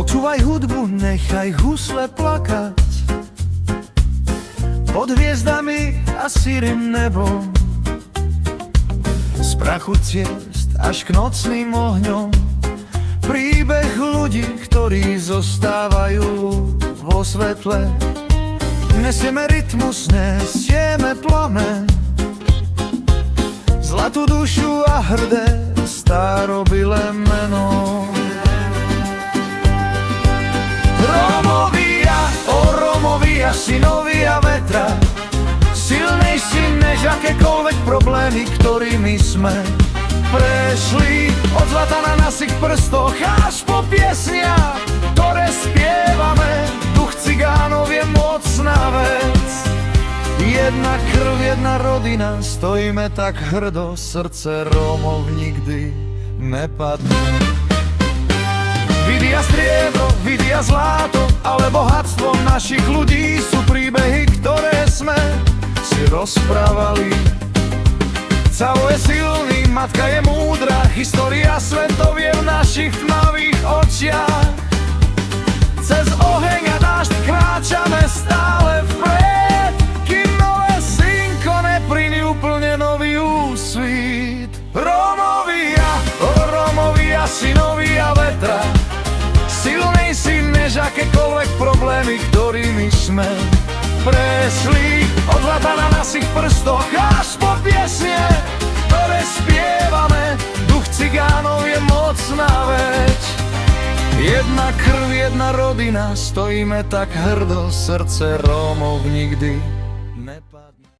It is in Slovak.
Počúvaj hudbu, nechaj husle plakať pod hviezdami a sirým nebom, z prachu ciest až k nocným ohňom. Príbeh ľudí, ktorí zostávajú vo svetle. Nesieme rytmus, nesieme plamen, zlatú dušu a hrdé starobilé meno. Rómovia, synovia vetra, silnejší než akékoľvek problémy, ktorými sme prešli. Od zlata na našich prstoch až po piesniach, ktoré spievame. Duch cigánov je mocná vec. Jedna krv, jedna rodina, stojíme tak hrdo, srdce Rómov nikdy nepadne. Vidia striebro, vidia zlato, ale bohatstvo našich ľudí sú príbehy, ktoré sme si rozprávali. Cavo je silný, matka je múdra, história svetov je v našich tmavých očiach. Cez oheň a dážď kráčame stále vpred, kým nové slnko nepríde úplne nový úsvit. Rómovia, synovia vetra, silnejší než akékoľvek problémy, ktorými sme prešli. Od zlata na našich prstoch až po piesne, ktoré spievame. Duch cigánov je mocná vec. Jedna krv, jedna rodina, stojíme tak hrdo, srdce Rómov nikdy